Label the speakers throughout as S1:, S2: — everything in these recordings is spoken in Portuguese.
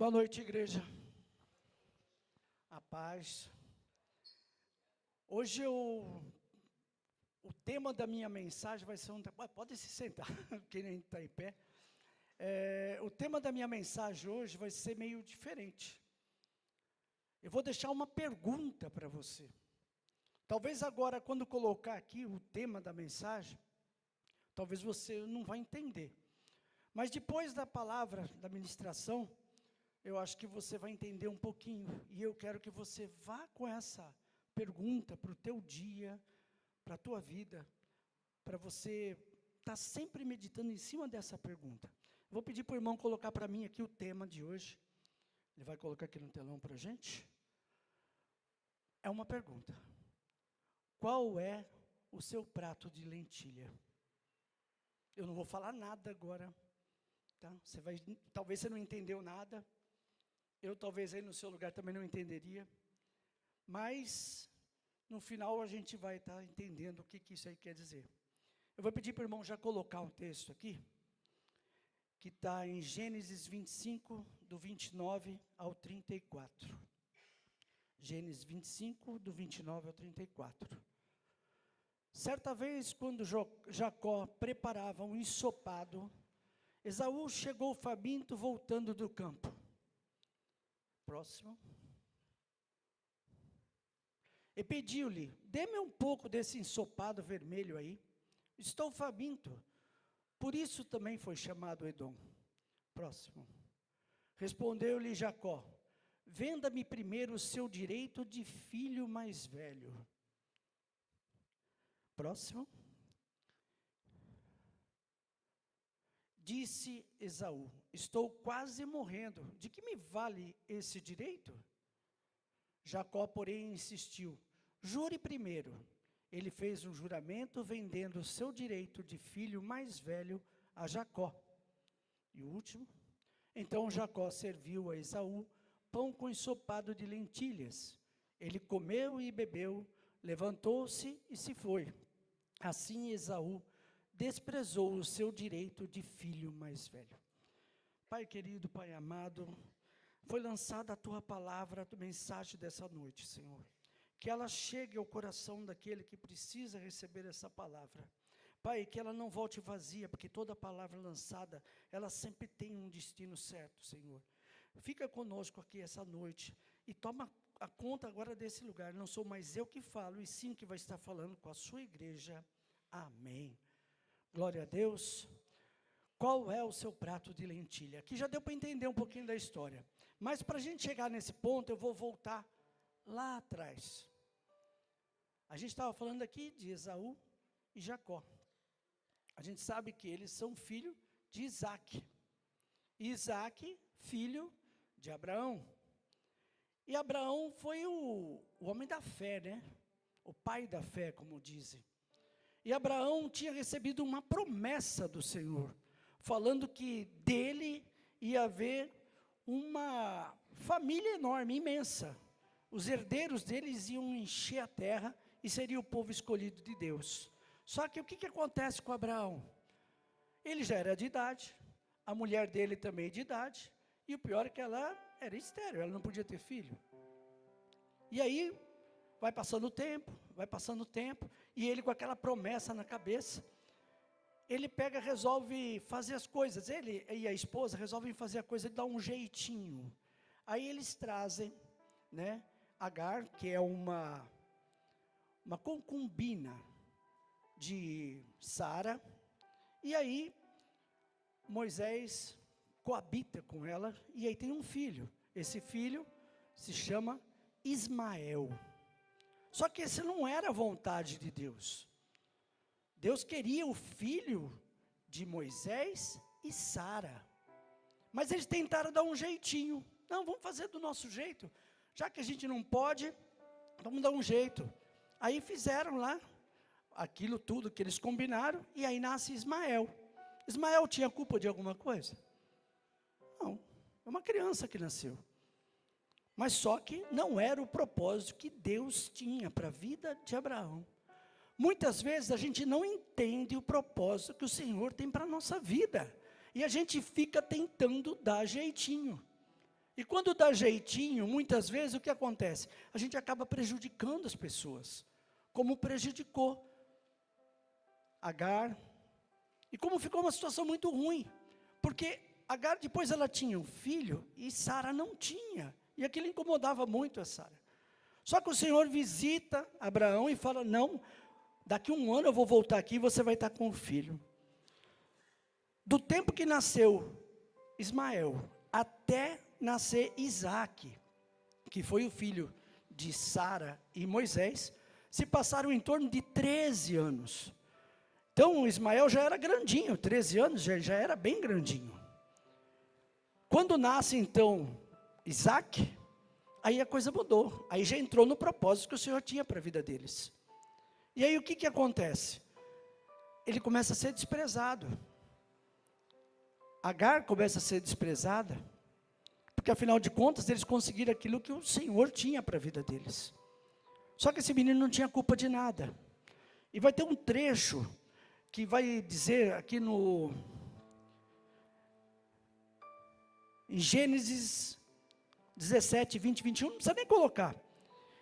S1: Boa noite, igreja. A paz. Hoje o tema da minha mensagem vai ser pode se sentar, quem está em pé. O tema da minha mensagem hoje vai ser meio diferente. Eu vou deixar uma pergunta para você. Talvez agora, quando colocar aqui o tema da mensagem, talvez você não vai entender. Mas depois da palavra, da ministração, eu acho que você vai entender um pouquinho. E eu quero que você vá com essa pergunta para o teu dia, para a tua vida, para você estar sempre meditando em cima dessa pergunta. Vou pedir para o irmão colocar para mim aqui o tema de hoje. Ele vai colocar aqui no telão para a gente. É uma pergunta. Qual é o seu prato de lentilha? Eu não vou falar nada agora, tá? Talvez você não entendeu nada. Eu talvez aí no seu lugar também não entenderia. Mas no final a gente vai estar entendendo o que isso aí quer dizer. Eu vou pedir para o irmão já colocar um texto aqui, que está em Gênesis 25, do 29 ao 34. Gênesis 25, do 29 ao 34. Certa vez, quando Jacó preparava um ensopado, Esaú chegou faminto voltando do campo. Próximo. E pediu-lhe: dê-me um pouco desse ensopado vermelho aí. Estou faminto. Por isso também foi chamado Edom. Próximo. Respondeu-lhe Jacó: venda-me primeiro o seu direito de filho mais velho. Próximo. Disse Esaú: estou quase morrendo, de que me vale esse direito? Jacó, porém, insistiu: jure primeiro. Ele fez um juramento vendendo o seu direito de filho mais velho a Jacó. E o último. Então Jacó serviu a Esaú pão com ensopado de lentilhas. Ele comeu e bebeu, levantou-se e se foi. Assim Esaú desprezou o seu direito de filho mais velho. Pai querido, Pai amado, foi lançada a Tua palavra, a Tua mensagem dessa noite, Senhor. Que ela chegue ao coração daquele que precisa receber essa palavra. Pai, que ela não volte vazia, porque toda palavra lançada, ela sempre tem um destino certo, Senhor. Fica conosco aqui essa noite e toma a conta agora desse lugar. Não sou mais eu que falo, e sim que vai estar falando com a sua igreja. Amém. Glória a Deus. Qual é o seu prato de lentilha? Aqui já deu para entender um pouquinho da história. Mas para a gente chegar nesse ponto, eu vou voltar lá atrás. A gente estava falando aqui de Esaú e Jacó. A gente sabe que eles são filhos de Isaac. E Isaac, filho de Abraão. E Abraão foi o homem da fé, né? O pai da fé, como dizem. E Abraão tinha recebido uma promessa do Senhor, falando que dele ia haver uma família enorme, imensa. Os herdeiros deles iam encher a terra e seria o povo escolhido de Deus. Só que o que acontece com Abraão? Ele já era de idade, a mulher dele também de idade, e o pior é que ela era estéril, ela não podia ter filho. E aí, vai passando o tempo, e ele com aquela promessa na cabeça, ele resolve fazer as coisas, ele e a esposa resolvem fazer a coisa de dar um jeitinho. Aí eles trazem, né, Agar, que é uma concubina de Sara, e aí Moisés coabita com ela, e aí tem um filho. Esse filho se chama Ismael. Só que esse não era a vontade de Deus. Deus queria o filho de Moisés e Sara. Mas eles tentaram dar um jeitinho. Não, vamos fazer do nosso jeito. Já que a gente não pode, vamos dar um jeito. Aí fizeram lá aquilo tudo que eles combinaram, e aí nasce Ismael. Ismael tinha culpa de alguma coisa? Não, é uma criança que nasceu. Mas só que não era o propósito que Deus tinha para a vida de Abraão. Muitas vezes a gente não entende o propósito que o Senhor tem para a nossa vida. E a gente fica tentando dar jeitinho. E E quando dá jeitinho, muitas vezes o que acontece? A gente acaba prejudicando as pessoas, como prejudicou Agar, e como ficou uma situação muito ruim, porque Agar depois ela tinha um filho, e Sara não tinha, e aquilo incomodava muito a Sara. Só que o Senhor visita Abraão e fala, não, daqui um ano eu vou voltar aqui e você vai estar com o filho. Do tempo que nasceu Ismael, até nascer Isaque, que foi o filho de Sara e Moisés, se passaram em torno de 13 anos. Então, Ismael já era grandinho, 13 anos já era bem grandinho. Quando nasce, então, Isaque, aí a coisa mudou. Aí já entrou no propósito que o Senhor tinha para a vida deles. E aí o que acontece? Ele começa a ser desprezado. Agar começa a ser desprezada, porque afinal de contas eles conseguiram aquilo que o Senhor tinha para a vida deles. Só que esse menino não tinha culpa de nada. E vai ter um trecho que vai dizer aqui em Gênesis 17, 20, 21, não precisa nem colocar.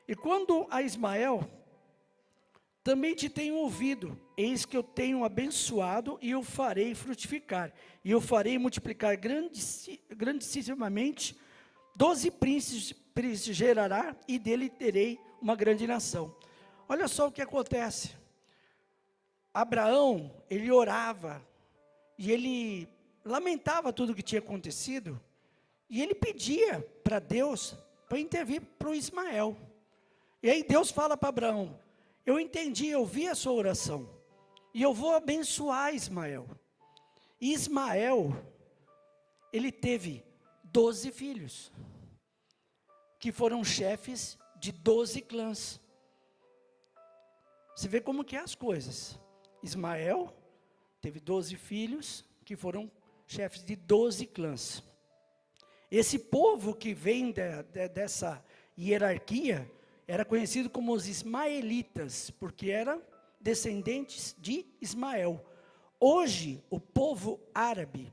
S1: E quando a Ismael, também te tenho ouvido, eis que eu tenho abençoado e o farei frutificar, e eu farei multiplicar grandissimamente, 12 príncipes gerará, e dele terei uma grande nação. Olha só o que acontece. Abraão, ele orava, e ele lamentava tudo o que tinha acontecido, e ele pedia para Deus, para intervir para o Ismael. E aí Deus fala para Abraão, eu entendi, eu vi a sua oração, e eu vou abençoar Ismael. E Ismael, ele teve 12 filhos, que foram chefes de 12 clãs. Você vê como que é as coisas. Ismael teve 12 filhos, que foram chefes de 12 clãs. Esse povo que vem dessa hierarquia, era conhecido como os ismaelitas, porque eram descendentes de Ismael. Hoje, o povo árabe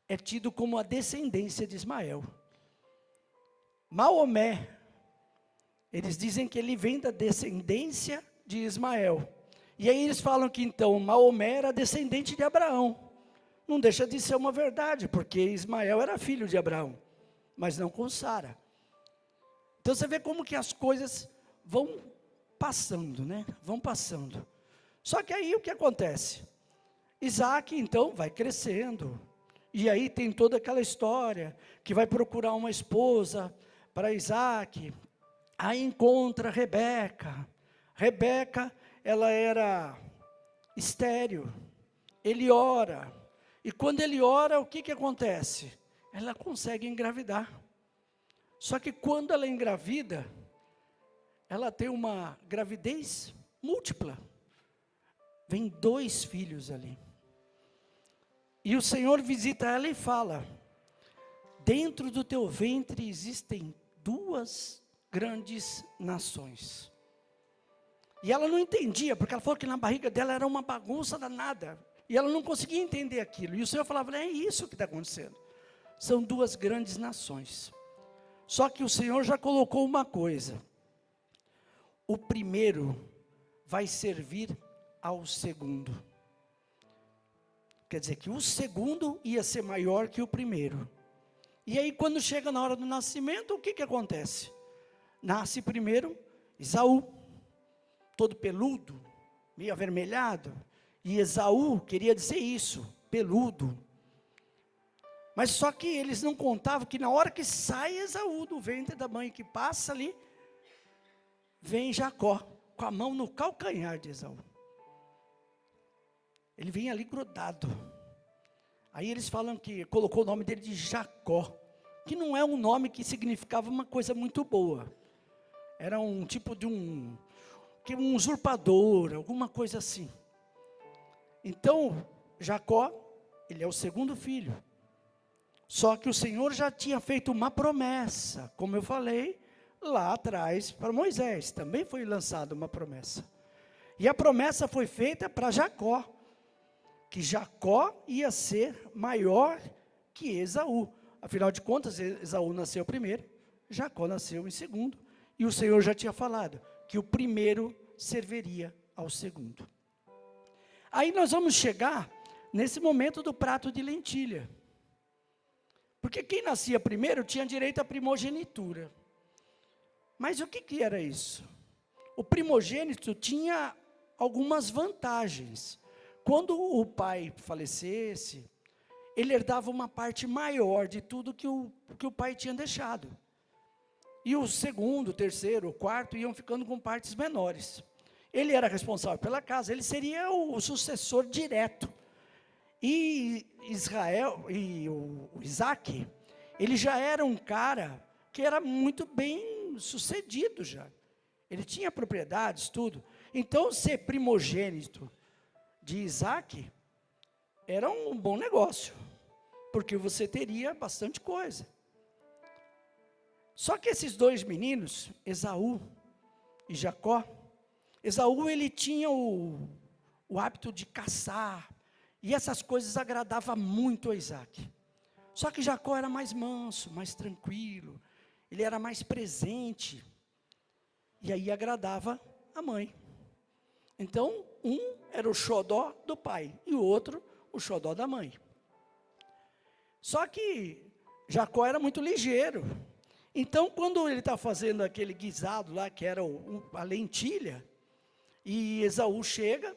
S1: é tido como a descendência de Ismael. Maomé, eles dizem que ele vem da descendência de Ismael. E aí eles falam que então Maomé era descendente de Abraão. Não deixa de ser uma verdade, porque Ismael era filho de Abraão, mas não com Sara. Então você vê como que as coisas vão passando, né? Vão passando. Só que aí o que acontece? Isaac então vai crescendo. E aí tem toda aquela história, que vai procurar uma esposa para Isaac. Aí encontra Rebeca. Rebeca, ela era estéril. Ele ora. E quando ele ora, o que acontece? Ela consegue engravidar. Só que quando ela engravida, ela tem uma gravidez múltipla. Vem 2 filhos ali. E o Senhor visita ela e fala, dentro do teu ventre existem 2 grandes nações. E ela não entendia, porque ela falou que na barriga dela era uma bagunça danada. E ela não conseguia entender aquilo. E o Senhor falava, é isso que está acontecendo. São 2 grandes nações. Só que o Senhor já colocou uma coisa. O primeiro vai servir ao segundo. Quer dizer que o segundo ia ser maior que o primeiro. E aí quando chega na hora do nascimento, o que acontece? Nasce primeiro Esaú, todo peludo, meio avermelhado. E Esaú queria dizer isso, peludo. Mas só que eles não contavam que na hora que sai Esaú do ventre da mãe, que passa ali, vem Jacó, com a mão no calcanhar de Esaú. Ele vem ali grudado. Aí eles falam que colocou o nome dele de Jacó, que não é um nome que significava uma coisa muito boa. Era um tipo de um usurpador, alguma coisa assim. Então, Jacó, ele é o segundo filho. Só que o Senhor já tinha feito uma promessa, como eu falei, lá atrás para Moisés, também foi lançada uma promessa. E a promessa foi feita para Jacó, que Jacó ia ser maior que Esaú. Afinal de contas, Esaú nasceu primeiro, Jacó nasceu em segundo, e o Senhor já tinha falado que o primeiro serviria ao segundo. Aí nós vamos chegar nesse momento do prato de lentilha. Porque quem nascia primeiro tinha direito à primogenitura. Mas o que era isso? O primogênito tinha algumas vantagens. Quando o pai falecesse, ele herdava uma parte maior de tudo que o pai tinha deixado. E o segundo, o terceiro, o quarto iam ficando com partes menores. Ele era responsável pela casa, ele seria o sucessor direto. E Israel, e o Isaac, ele já era um cara que era muito bem sucedido já. Ele tinha propriedades, tudo. Então, ser primogênito de Isaac era um bom negócio, porque você teria bastante coisa. Só que esses dois meninos, Esaú e Jacó, Esaú ele tinha o hábito de caçar, e essas coisas agradavam muito a Isaac. Só que Jacó era mais manso, mais tranquilo, ele era mais presente, e aí agradava a mãe. Então, um era o xodó do pai, e o outro o xodó da mãe. Só que Jacó era muito ligeiro. Então, quando ele está fazendo aquele guisado lá, que era a lentilha, e Esaú chega,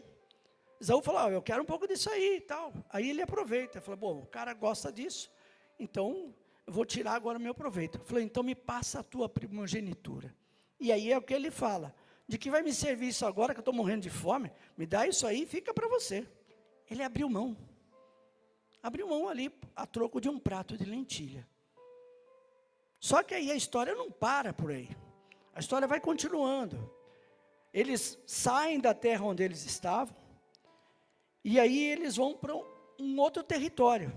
S1: Esaú fala, eu quero um pouco disso aí e tal. Aí ele aproveita, fala, bom, o cara gosta disso, então eu vou tirar agora o meu proveito. Falei, então me passa a tua primogenitura. E aí é o que ele fala, de que vai me servir isso agora, que eu estou morrendo de fome, me dá isso aí e fica para você. Ele abriu mão ali, a troco de um prato de lentilha. Só que aí a história não para por aí, a história vai continuando. Eles saem da terra onde eles estavam, e aí eles vão para um outro território,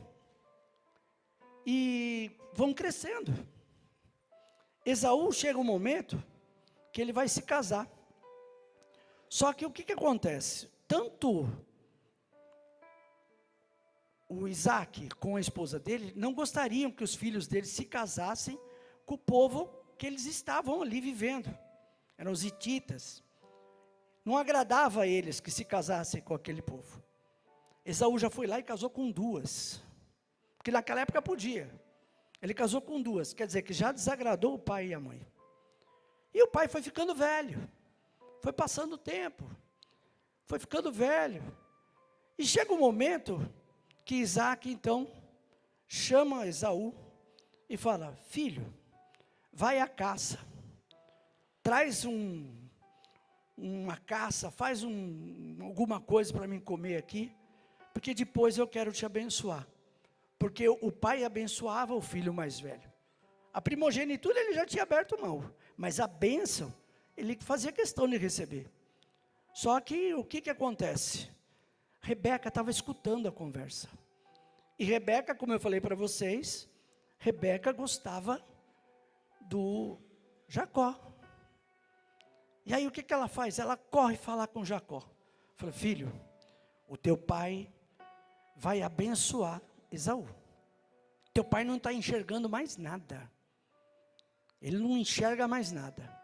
S1: e vão crescendo. Esaú chega um momento, que ele vai se casar. Só que o que acontece? Tanto o Isaac com a esposa dele, não gostariam que os filhos dele se casassem com o povo que eles estavam ali vivendo. Eram os hititas. Não agradava a eles que se casassem com aquele povo. Esaú já foi lá e casou com duas. Porque naquela época podia. Ele casou com duas, quer dizer que já desagradou o pai e a mãe. E o pai foi ficando velho. Foi passando o tempo. Foi ficando velho. E chega um momento que Isaac, então, chama Esaú e fala, filho, vai à caça, traz uma caça, faz alguma coisa para mim comer aqui, porque depois eu quero te abençoar. Porque o pai abençoava o filho mais velho. A primogenitura ele já tinha aberto mão, mas a bênção ele fazia questão de receber. Só que o que acontece? Rebeca estava escutando a conversa. E Rebeca, como eu falei para vocês, Rebeca gostava do Jacó. E aí o que ela faz? Ela corre falar com Jacó. Fala, filho, o teu pai vai abençoar Esaú. Teu pai não está enxergando mais nada. Ele não enxerga mais nada.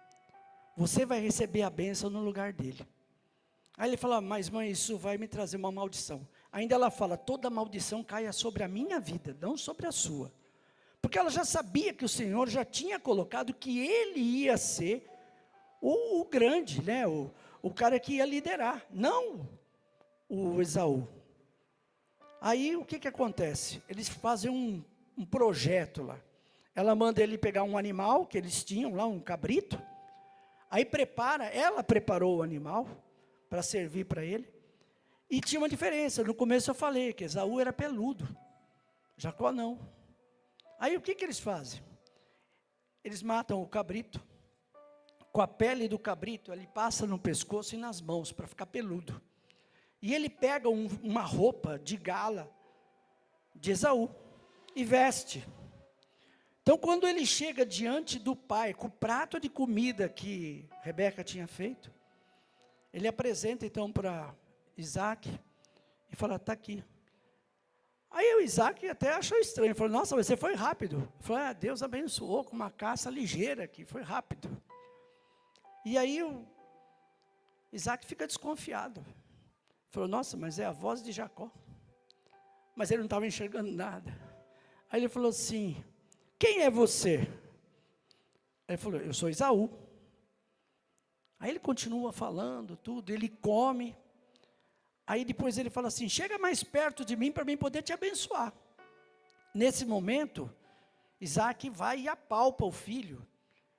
S1: Você vai receber a bênção no lugar dele. Aí ele fala, mas mãe, isso vai me trazer uma maldição. Ainda ela fala, toda maldição caia sobre a minha vida, não sobre a sua. Porque ela já sabia que o Senhor já tinha colocado que ele ia ser o grande, né? O cara que ia liderar, não o Esaú. Aí o que acontece? Eles fazem um projeto lá. Ela manda ele pegar um animal que eles tinham lá, um cabrito. Aí ela preparou o animal para servir para ele. E tinha uma diferença, no começo eu falei que Esaú era peludo, Jacó não. Aí o que eles fazem? Eles matam o cabrito, com a pele do cabrito, ele passa no pescoço e nas mãos, para ficar peludo. E ele pega uma roupa de gala de Esaú e veste. Então quando ele chega diante do pai, com o prato de comida que Rebeca tinha feito, ele apresenta então para Isaac e fala, está aqui. Aí o Isaac até achou estranho, falou, nossa, mas você foi rápido. Ele falou, Deus abençoou com uma caça ligeira aqui, foi rápido. E aí o Isaac fica desconfiado. Falou, nossa, mas é a voz de Jacó. Mas ele não estava enxergando nada. Aí ele falou assim, quem é você? Ele falou, eu sou Esaú. Aí ele continua falando tudo, ele come. Aí depois ele fala assim, chega mais perto de mim para mim poder te abençoar. Nesse momento, Isaac vai e apalpa o filho.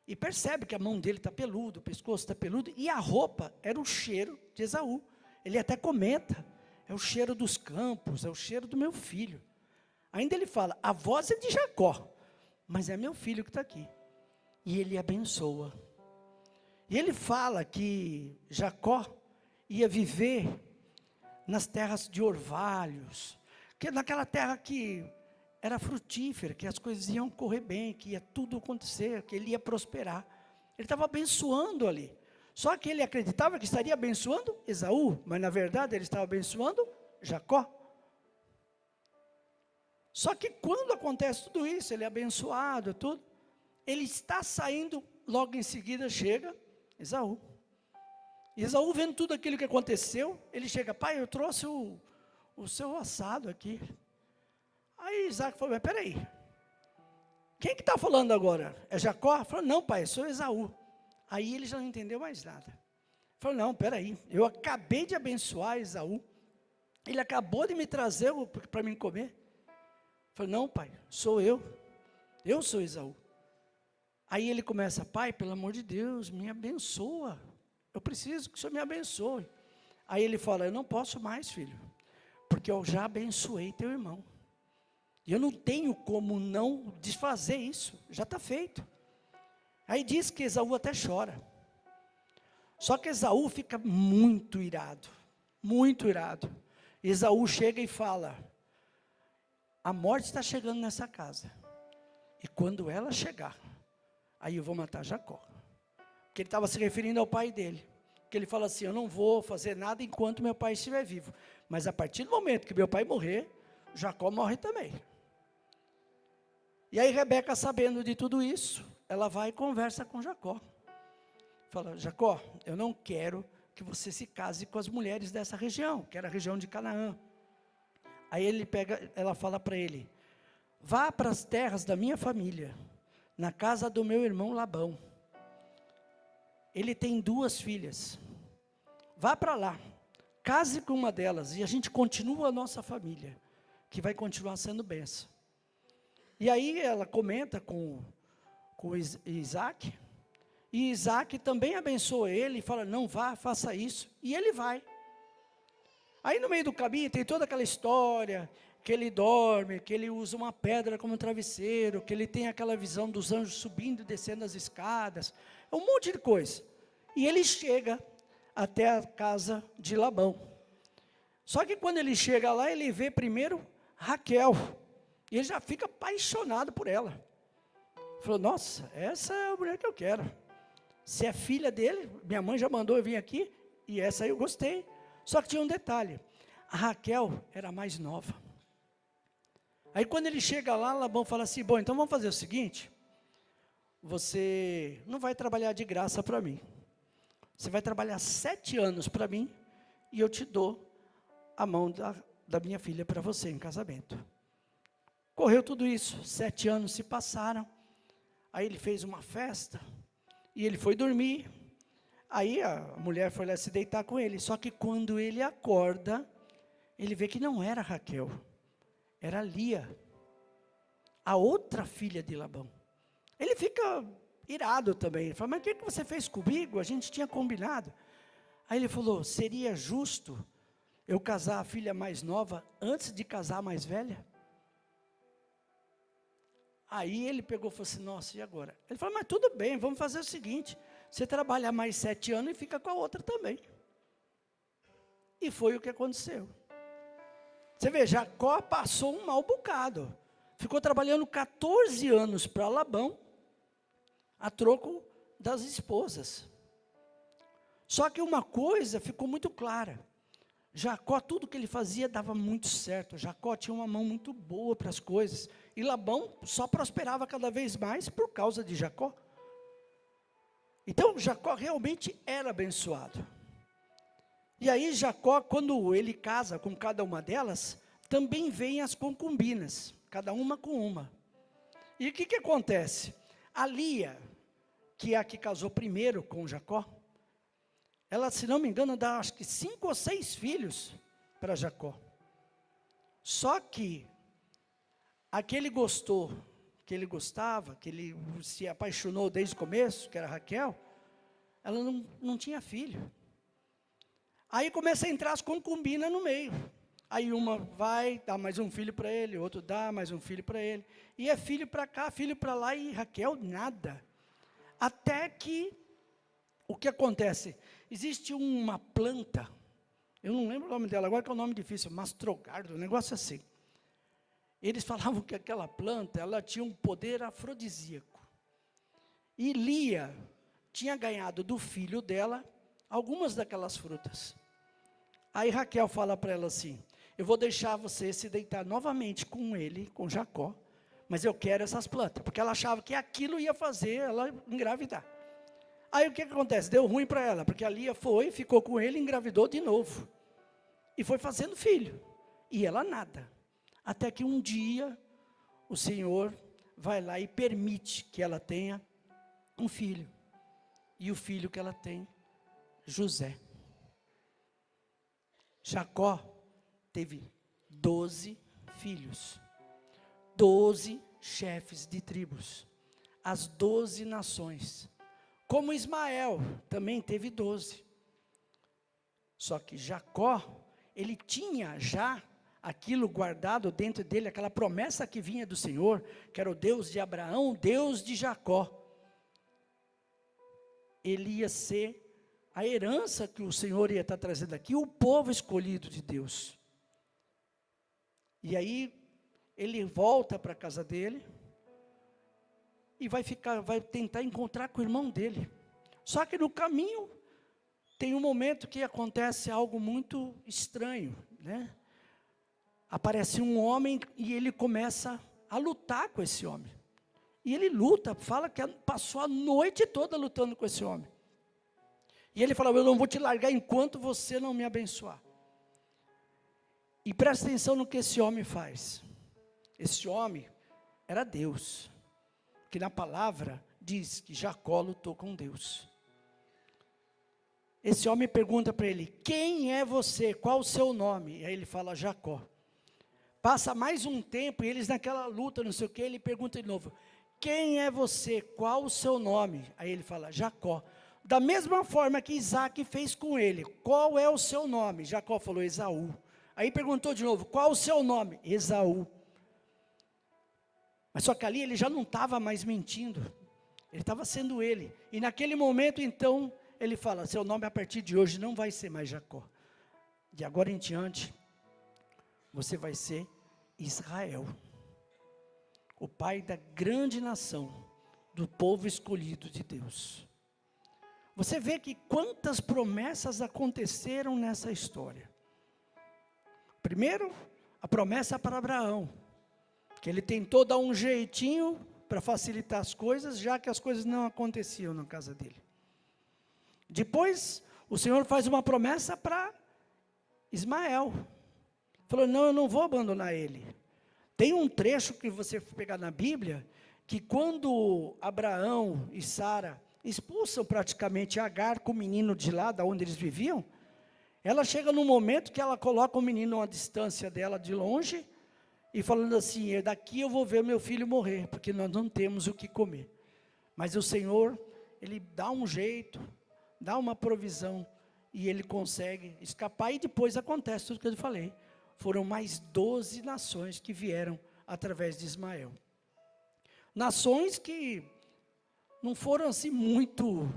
S1: E percebe que a mão dele está peluda, o pescoço está peludo. E a roupa era o cheiro de Esaú. Ele até comenta, é o cheiro dos campos, é o cheiro do meu filho. Ainda ele fala, a voz é de Jacó, mas é meu filho que está aqui. E ele abençoa. E ele fala que Jacó ia viver nas terras de orvalhos, que naquela terra que era frutífera, que as coisas iam correr bem, que ia tudo acontecer, que ele ia prosperar. Ele estava abençoando ali. Só que ele acreditava que estaria abençoando Esaú, mas na verdade ele estava abençoando Jacó. Só que quando acontece tudo isso, ele é abençoado, tudo, ele está saindo, logo em seguida chega Esaú. E Esaú, vendo tudo aquilo que aconteceu, ele chega, pai, eu trouxe o seu assado aqui. Aí Isaac falou, mas peraí, quem que está falando agora? É Jacó? Ele falou, não pai, sou Esaú. Aí ele já não entendeu mais nada. Ele falou, não, peraí, eu acabei de abençoar Esaú, ele acabou de me trazer para mim comer. Ele falou, não pai, sou eu sou Esaú. Aí ele começa, pai, pelo amor de Deus, me abençoa. Eu preciso que o Senhor me abençoe. Aí ele fala, eu não posso mais, filho, porque eu já abençoei teu irmão. E eu não tenho como não desfazer isso, já está feito. Aí diz que Esaú até chora. Só que Esaú fica muito irado, muito irado. Esaú chega e fala, a morte está chegando nessa casa. E quando ela chegar, aí eu vou matar Jacó. Porque ele estava se referindo ao pai dele. Que ele fala assim, eu não vou fazer nada enquanto meu pai estiver vivo. Mas a partir do momento que meu pai morrer, Jacó morre também. E aí Rebeca, sabendo de tudo isso, ela vai e conversa com Jacó. Fala, Jacó, eu não quero que você se case com as mulheres dessa região, que era a região de Canaã. Aí ela fala para ele, vá para as terras da minha família, na casa do meu irmão Labão. Ele tem 2 filhas. Vá para lá, case com uma delas e a gente continua a nossa família, que vai continuar sendo bênção. E aí ela comenta com Isaac, e Isaac também abençoa ele e fala, não vá, faça isso, e ele vai. Aí no meio do caminho tem toda aquela história, que ele dorme, que ele usa uma pedra como travesseiro, que ele tem aquela visão dos anjos subindo e descendo as escadas, um monte de coisa. E ele chega até a casa de Labão. Só que quando ele chega lá, ele vê primeiro Raquel, e ele já fica apaixonado por ela. Falou, nossa, essa é a mulher que eu quero. Se é filha dele, minha mãe já mandou eu vir aqui, e essa aí eu gostei. Só que tinha um detalhe, a Raquel era mais nova. Aí quando ele chega lá, Labão fala assim, bom, então vamos fazer o seguinte, você não vai trabalhar de graça para mim. Você vai trabalhar 7 anos para mim, e eu te dou a mão da minha filha para você em casamento. Correu tudo isso, 7 anos se passaram, aí ele fez uma festa, e ele foi dormir, aí a mulher foi lá se deitar com ele, só que quando ele acorda, ele vê que não era Raquel, era Lia, a outra filha de Labão. Ele fica irado também, ele fala, mas o que você fez comigo? A gente tinha combinado. Aí ele falou, seria justo eu casar a filha mais nova antes de casar a mais velha? Aí ele pegou e falou assim, nossa, e agora? Ele falou, mas tudo bem, vamos fazer o seguinte, você trabalha mais 7 anos e fica com a outra também. E foi o que aconteceu. Você vê, Jacó passou um mau bocado. Ficou trabalhando 14 anos para Labão, a troco das esposas. Só que uma coisa ficou muito clara. Jacó, tudo que ele fazia dava muito certo. Jacó tinha uma mão muito boa para as coisas. E Labão só prosperava cada vez mais por causa de Jacó. Então, Jacó realmente era abençoado. E aí, Jacó, quando ele casa com cada uma delas, também vem as concubinas, cada uma com uma. E o que acontece? A Lia, que é a que casou primeiro com Jacó, ela, se não me engano, dá acho que 5 ou 6 filhos para Jacó. Só que aquele gostou, que ele gostava, que ele se apaixonou desde o começo, que era Raquel, ela não tinha filho. Aí começa a entrar as concubinas no meio. Aí uma vai, dá mais um filho para ele, outro dá mais um filho para ele. E é filho para cá, filho para lá, e Raquel nada. Até que, o que acontece? Existe uma planta, eu não lembro o nome dela agora, que é um nome difícil, mastrogardo, um negócio assim. Eles falavam que aquela planta, ela tinha um poder afrodisíaco. E Lia tinha ganhado do filho dela algumas daquelas frutas. Aí Raquel fala para ela assim: eu vou deixar você se deitar novamente com ele, com Jacó, mas eu quero essas plantas, porque ela achava que aquilo ia fazer ela engravidar. Aí o que acontece? Deu ruim para ela, porque a Lia foi, ficou com ele, engravidou de novo. E foi fazendo filho. E ela nada. Até que um dia, o Senhor vai lá e permite que ela tenha um filho. E o filho que ela tem, José. Jacó teve 12 filhos. 12 chefes de tribos. As 12 nações. Como Ismael, também teve 12. Só que Jacó, ele tinha já aquilo guardado dentro dele, aquela promessa que vinha do Senhor, que era o Deus de Abraão, Deus de Jacó. Ele ia ser a herança que o Senhor ia estar trazendo aqui, o povo escolhido de Deus. E aí, ele volta para a casa dele, e vai tentar encontrar com o irmão dele. Só que no caminho, tem um momento que acontece algo muito estranho, né? Aparece um homem e ele começa a lutar com esse homem. E ele luta, fala que passou a noite toda lutando com esse homem. E ele fala: eu não vou te largar enquanto você não me abençoar. E presta atenção no que esse homem faz. Esse homem era Deus. Que na palavra diz que Jacó lutou com Deus. Esse homem pergunta para ele: quem é você? Qual o seu nome? E aí ele fala: Jacó. Passa mais um tempo e eles naquela luta, não sei o que, ele pergunta de novo: quem é você? Qual o seu nome? Aí ele fala: Jacó. Da mesma forma que Isaac fez com ele: qual é o seu nome? Jacó falou: Esaú. Aí perguntou de novo: qual o seu nome? Esaú. Mas só que ali ele já não estava mais mentindo, ele estava sendo ele. E naquele momento então, ele fala: seu nome a partir de hoje não vai ser mais Jacó. De agora em diante, você vai ser Israel. O pai da grande nação, do povo escolhido de Deus. Você vê que quantas promessas aconteceram nessa história. Primeiro, a promessa para Abraão. Que ele tentou dar um jeitinho para facilitar as coisas, já que as coisas não aconteciam na casa dele. Depois, o Senhor faz uma promessa para Ismael. Falou: não, eu não vou abandonar ele. Tem um trecho que você pegar na Bíblia, que quando Abraão e Sara expulsam praticamente Agar com o menino de lá, da onde eles viviam, ela chega num momento que ela coloca o menino a uma distância dela de longe, e falando assim: daqui eu vou ver meu filho morrer, porque nós não temos o que comer. Mas o Senhor, Ele dá um jeito, dá uma provisão, e Ele consegue escapar, e depois acontece tudo que eu falei. Foram mais 12 nações que vieram através de Ismael. Nações que não foram assim muito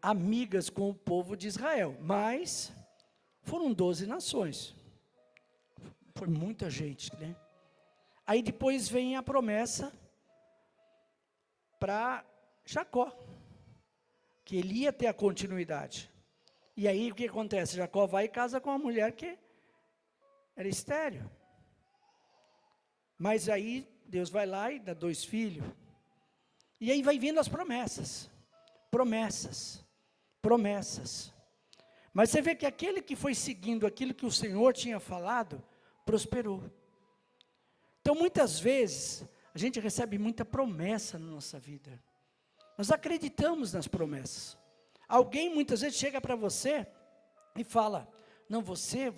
S1: amigas com o povo de Israel, mas foram 12 nações. Foi muita gente, né? Aí depois vem a promessa para Jacó, que ele ia ter a continuidade. E aí o que acontece? Jacó vai e casa com uma mulher que era estéril. Mas aí Deus vai lá e dá 2 filhos. E aí vai vindo as promessas. Promessas. Promessas. Mas você vê que aquele que foi seguindo aquilo que o Senhor tinha falado, prosperou. Então muitas vezes, a gente recebe muita promessa na nossa vida. Nós acreditamos nas promessas. Alguém muitas vezes chega para você e fala, não, você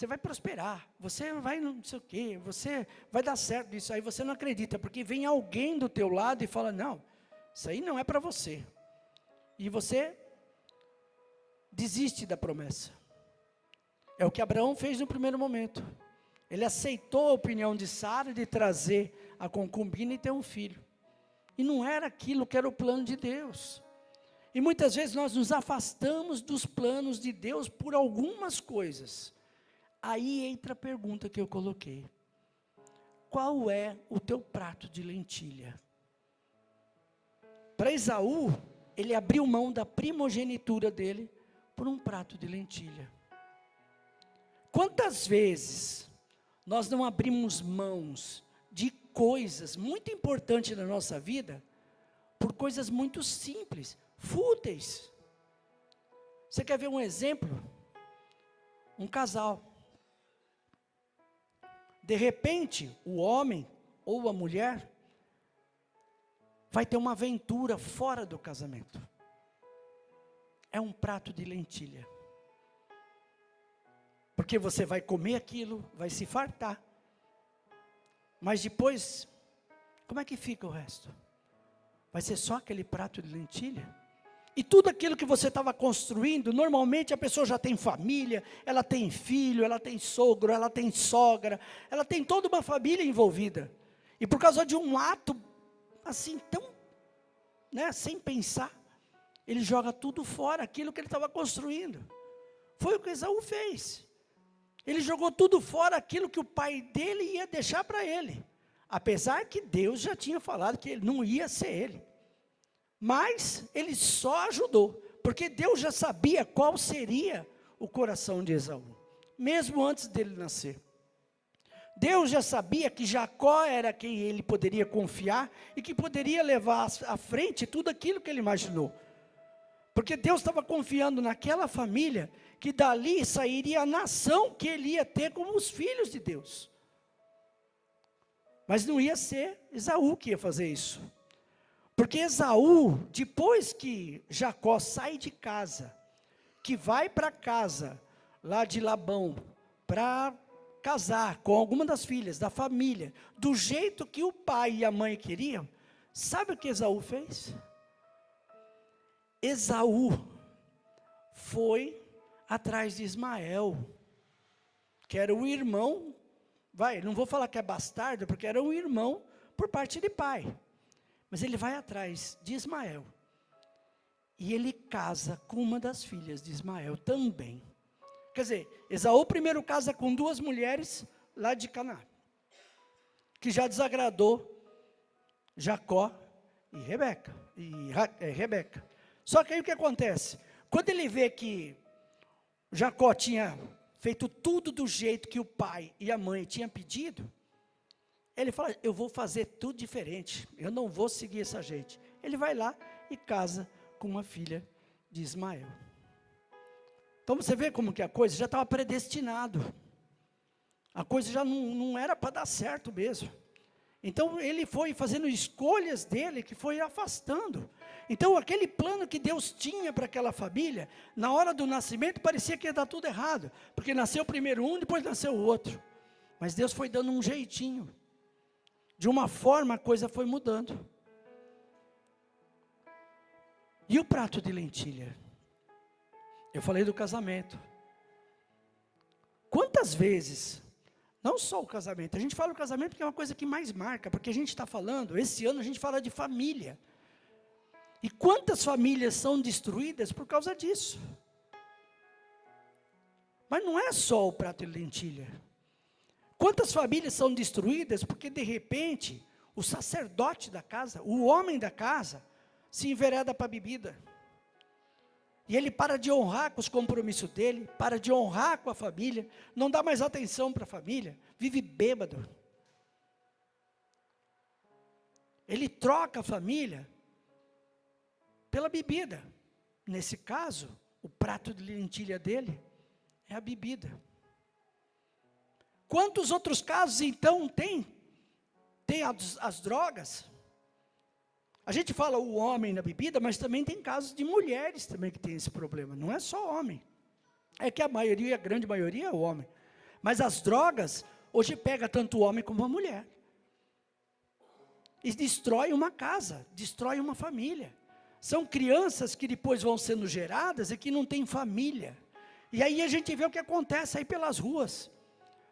S1: vai prosperar, você vai não sei o quê, você vai dar certo nisso. Aí você não acredita, porque vem alguém do teu lado e fala, não, isso aí não é para você. E você desiste da promessa. É o que Abraão fez no primeiro momento. Ele aceitou a opinião de Sara de trazer a concubina e ter um filho. E não era aquilo que era o plano de Deus. E muitas vezes nós nos afastamos dos planos de Deus por algumas coisas. Aí entra a pergunta que eu coloquei. Qual é o teu prato de lentilha? Para Esaú, ele abriu mão da primogenitura dele por um prato de lentilha. Quantas vezes nós não abrimos mãos de coisas muito importantes na nossa vida por coisas muito simples, fúteis? Você quer ver um exemplo? Um casal. De repente, o homem ou a mulher vai ter uma aventura fora do casamento. É um prato de lentilha. Porque você vai comer aquilo, vai se fartar. Mas depois, como é que fica o resto? Vai ser só aquele prato de lentilha? E tudo aquilo que você estava construindo, normalmente a pessoa já tem família, ela tem filho, ela tem sogro, ela tem sogra, ela tem toda uma família envolvida. E por causa de um ato, assim, tão, sem pensar, ele joga tudo fora, aquilo que ele estava construindo. Foi o que Esaú fez. Ele jogou tudo fora, aquilo que o pai dele ia deixar para ele. Apesar que Deus já tinha falado que ele não ia ser ele. Mas ele só ajudou, porque Deus já sabia qual seria o coração de Esaú, mesmo antes dele nascer. Deus já sabia que Jacó era quem ele poderia confiar e que poderia levar à frente tudo aquilo que ele imaginou. Porque Deus estava confiando naquela família, que dali sairia a nação que ele ia ter como os filhos de Deus. Mas não ia ser Esaú que ia fazer isso. Porque Esaú, depois que Jacó sai de casa, que vai para casa lá de Labão, para casar com alguma das filhas da família, do jeito que o pai e a mãe queriam, sabe o que Esaú fez? Esaú foi atrás de Ismael, que era o irmão, não vou falar que é bastardo, porque era um irmão por parte de pai. Mas ele vai atrás de Ismael. E ele casa com uma das filhas de Ismael também. Quer dizer, Esaú primeiro casa com 2 mulheres lá de Canaã, que já desagradou Jacó e Rebeca. Rebeca. Só que aí o que acontece? Quando ele vê que Jacó tinha feito tudo do jeito que o pai e a mãe tinham pedido, ele fala, eu vou fazer tudo diferente, eu não vou seguir essa gente. Ele vai lá e casa com uma filha de Ismael. Então você vê como que a coisa já estava predestinado. A coisa já não era para dar certo mesmo. Então ele foi fazendo escolhas dele que foi afastando. Então aquele plano que Deus tinha para aquela família, na hora do nascimento parecia que ia dar tudo errado. Porque nasceu primeiro um, depois nasceu o outro. Mas Deus foi dando um jeitinho. De uma forma a coisa foi mudando. E o prato de lentilha? Eu falei do casamento. Quantas vezes, não só o casamento, a gente fala do casamento porque é uma coisa que mais marca, porque a gente está falando, esse ano a gente fala de família. E quantas famílias são destruídas por causa disso? Mas não é só o prato de lentilha. Quantas famílias são destruídas porque de repente o sacerdote da casa, o homem da casa, se envereda para a bebida. E ele para de honrar com os compromissos dele, para de honrar com a família, não dá mais atenção para a família, vive bêbado. Ele troca a família pela bebida. Nesse caso, o prato de lentilha dele é a bebida. Quantos outros casos, então, tem? Tem as drogas. A gente fala o homem na bebida, mas também tem casos de mulheres também que tem esse problema. Não é só homem. É que a maioria, a grande maioria é o homem. Mas as drogas, hoje pega tanto o homem como a mulher. E destrói uma casa, destrói uma família. São crianças que depois vão sendo geradas e que não têm família. E aí a gente vê o que acontece aí pelas ruas.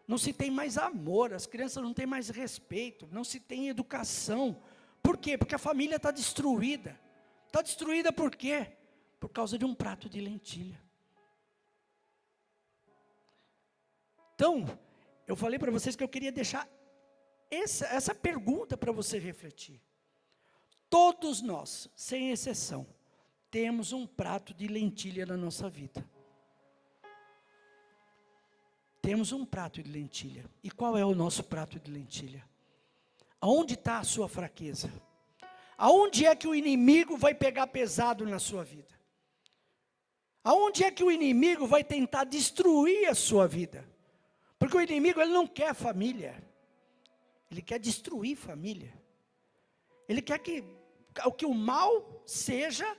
S1: Não se tem mais amor, as crianças não têm mais respeito, não se tem educação. Por quê? Porque a família está destruída. Está destruída por quê? Por causa de um prato de lentilha. Então, eu falei para vocês que eu queria deixar essa pergunta para você refletir. Todos nós, sem exceção, temos um prato de lentilha na nossa vida. Temos um prato de lentilha. E qual é o nosso prato de lentilha? Aonde está a sua fraqueza? Aonde é que o inimigo vai pegar pesado na sua vida? Aonde é que o inimigo vai tentar destruir a sua vida? Porque o inimigo, ele não quer família. Ele quer destruir família. Ele quer que o mal seja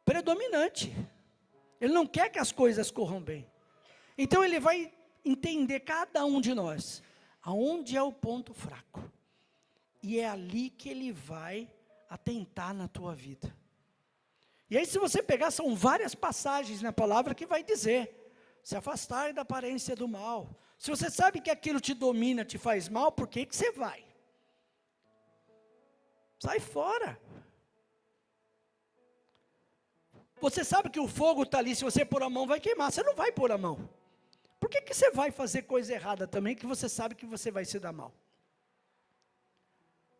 S1: predominante. Ele não quer que as coisas corram bem. Então ele vai entender cada um de nós, aonde é o ponto fraco. E é ali que ele vai atentar na tua vida. E aí se você pegar, são várias passagens na palavra que vai dizer, se afastar da aparência do mal. Se você sabe que aquilo te domina, te faz mal, por que você vai? Sai fora. Você sabe que o fogo está ali, se você pôr a mão vai queimar, você não vai pôr a mão. Por que você vai fazer coisa errada também, que você sabe que você vai se dar mal?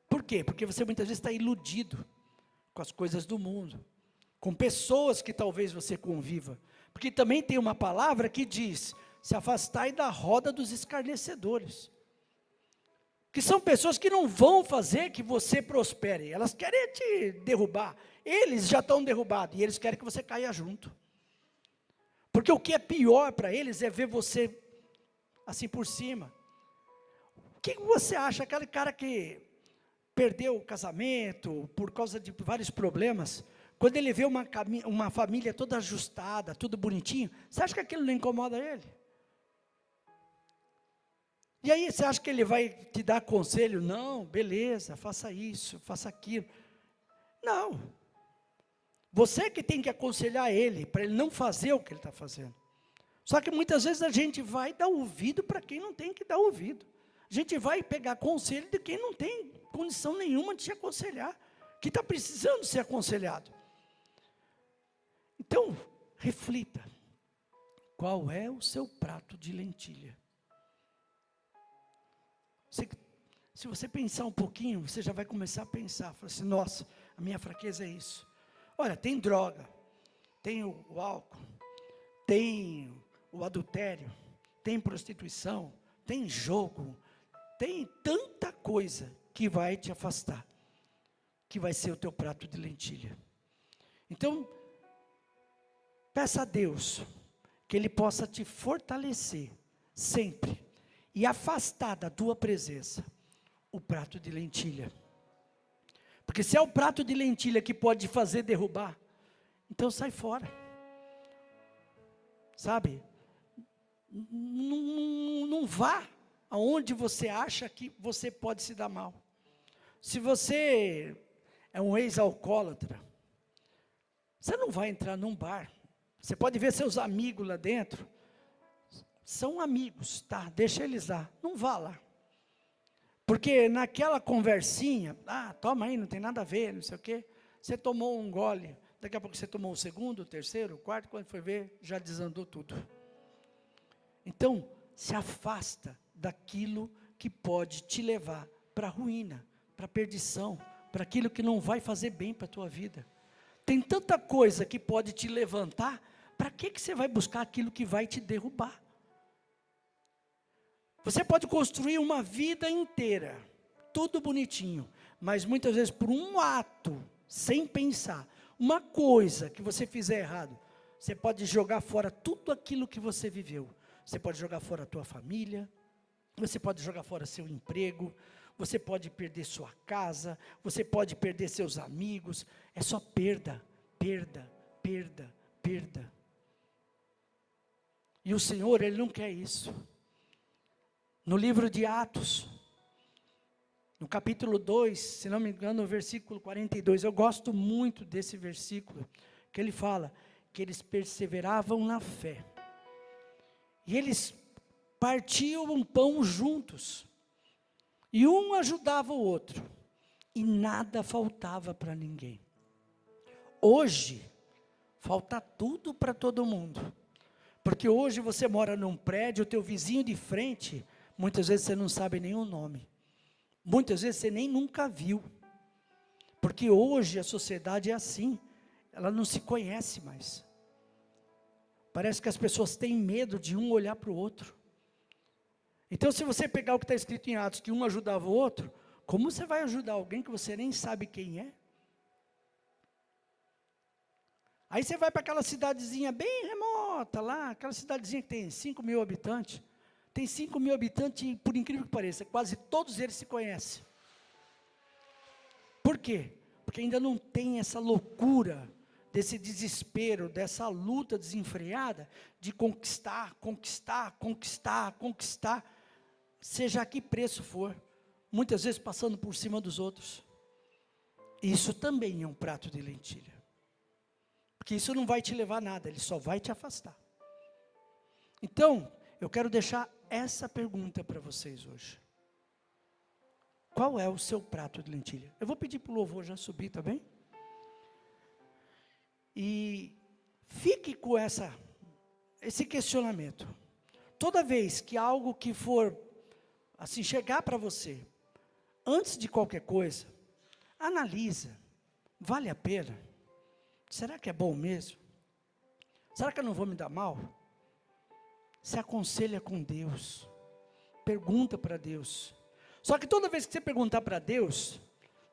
S1: Por quê? Porque você muitas vezes está iludido com as coisas do mundo, com pessoas que talvez você conviva. Porque também tem uma palavra que diz, se afastai da roda dos escarnecedores. Que são pessoas que não vão fazer que você prospere, elas querem te derrubar. Eles já estão derrubados e eles querem que você caia junto. Porque o que é pior para eles é ver você assim por cima. O que você acha, aquele cara que perdeu o casamento por causa de vários problemas, quando ele vê uma família toda ajustada, tudo bonitinho, você acha que aquilo não incomoda ele? E aí você acha que ele vai te dar conselho? Não, beleza, faça isso, faça aquilo. Não. Você que tem que aconselhar ele, para ele não fazer o que ele está fazendo. Só que muitas vezes a gente vai dar ouvido para quem não tem que dar ouvido. A gente vai pegar conselho de quem não tem condição nenhuma de te aconselhar, que está precisando ser aconselhado. Então, reflita, qual é o seu prato de lentilha? Se você pensar um pouquinho, você já vai começar a pensar, falar assim, nossa, a minha fraqueza é isso. Olha, tem droga, tem o álcool, tem o adultério, tem prostituição, tem jogo, tem tanta coisa que vai te afastar, que vai ser o teu prato de lentilha. Então, peça a Deus que Ele possa te fortalecer sempre e afastar da tua presença o prato de lentilha. Porque se é o prato de lentilha que pode fazer derrubar, então sai fora. Sabe? Não vá aonde você acha que você pode se dar mal. Se você é um ex-alcoólatra, você não vai entrar num bar. Você pode ver seus amigos lá dentro. São amigos, tá? Deixa eles lá. Não vá lá. Porque naquela conversinha, toma aí, não tem nada a ver, não sei o quê. Você tomou um gole, daqui a pouco você tomou o segundo, o terceiro, o quarto, quando foi ver, já desandou tudo. Então, se afasta daquilo que pode te levar para a ruína, para a perdição, para aquilo que não vai fazer bem para a tua vida. Tem tanta coisa que pode te levantar, para que você vai buscar aquilo que vai te derrubar? Você pode construir uma vida inteira, tudo bonitinho, mas muitas vezes por um ato, sem pensar, uma coisa que você fizer errado, você pode jogar fora tudo aquilo que você viveu. Você pode jogar fora a tua família, você pode jogar fora seu emprego, você pode perder sua casa, você pode perder seus amigos. É só perda, perda, perda, perda. E o Senhor, Ele não quer isso. No livro de Atos, no capítulo 2, se não me engano, no versículo 42, eu gosto muito desse versículo, que ele fala que eles perseveravam na fé. E eles partiam um pão juntos. E um ajudava o outro. E nada faltava para ninguém. Hoje, falta tudo para todo mundo. Porque hoje você mora num prédio, o teu vizinho de frente, muitas vezes você não sabe nem o nome. Muitas vezes você nem nunca viu. Porque hoje a sociedade é assim. Ela não se conhece mais. Parece que as pessoas têm medo de um olhar para o outro. Então, se você pegar o que está escrito em Atos, que um ajudava o outro, como você vai ajudar alguém que você nem sabe quem é? Aí você vai para aquela cidadezinha bem remota lá, aquela cidadezinha que tem 5 mil habitantes. Tem 5 mil habitantes e, por incrível que pareça, quase todos eles se conhecem. Por quê? Porque ainda não tem essa loucura, desse desespero, dessa luta desenfreada, de conquistar, conquistar, conquistar, conquistar, seja a que preço for, muitas vezes passando por cima dos outros. Isso também é um prato de lentilha, porque isso não vai te levar a nada, ele só vai te afastar. Então, eu quero deixar essa pergunta para vocês hoje. Qual é o seu prato de lentilha? Eu vou pedir para o louvor já subir, tá bem? E fique com esse questionamento. Toda vez que algo que for, assim, chegar para você, antes de qualquer coisa, analisa, vale a pena? Será que é bom mesmo? Será que eu não vou me dar mal? Se aconselha com Deus, pergunta para Deus. Só que toda vez que você perguntar para Deus,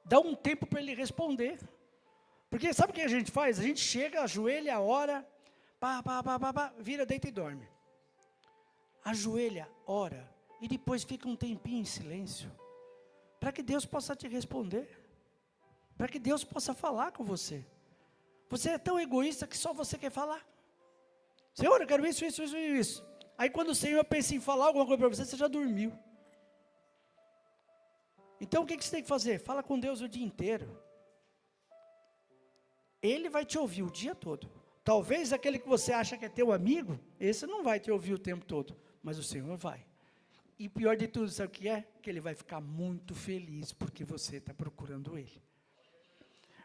S1: dá um tempo para Ele responder. Porque sabe o que a gente faz? A gente chega, ajoelha, ora, vira, deita e dorme. Ajoelha, ora, e depois fica um tempinho em silêncio, para que Deus possa te responder, para que Deus possa falar com você. Você é tão egoísta que só você quer falar. Senhor, eu quero isso, isso, isso, isso. Aí quando o Senhor pensa em falar alguma coisa para você, você já dormiu. Então o que você tem que fazer? Fala com Deus o dia inteiro. Ele vai te ouvir o dia todo. Talvez aquele que você acha que é teu amigo, esse não vai te ouvir o tempo todo, mas o Senhor vai. E pior de tudo, sabe o que é? Que Ele vai ficar muito feliz porque você está procurando Ele.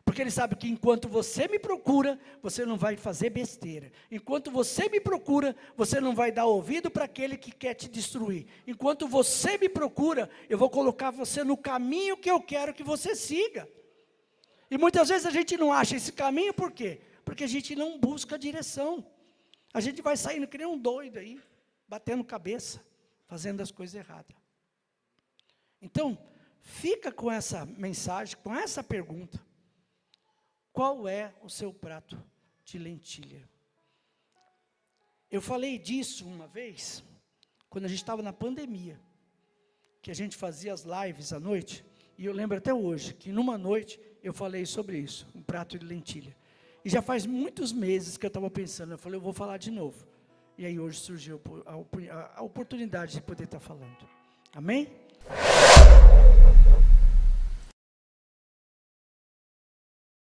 S1: Porque Ele sabe que enquanto você me procura, você não vai fazer besteira. Enquanto você me procura, você não vai dar ouvido para aquele que quer te destruir. Enquanto você me procura, eu vou colocar você no caminho que eu quero que você siga. E muitas vezes a gente não acha esse caminho, por quê? Porque a gente não busca a direção. A gente vai saindo que nem um doido aí, batendo cabeça, fazendo as coisas erradas. Então, fica com essa mensagem, com essa pergunta. Qual é o seu prato de lentilha? Eu falei disso uma vez, quando a gente estava na pandemia, que a gente fazia as lives à noite, e eu lembro até hoje, que numa noite eu falei sobre isso, um prato de lentilha. E já faz muitos meses que eu estava pensando, eu falei, eu vou falar de novo. E aí hoje surgiu a oportunidade de poder estar falando. Amém?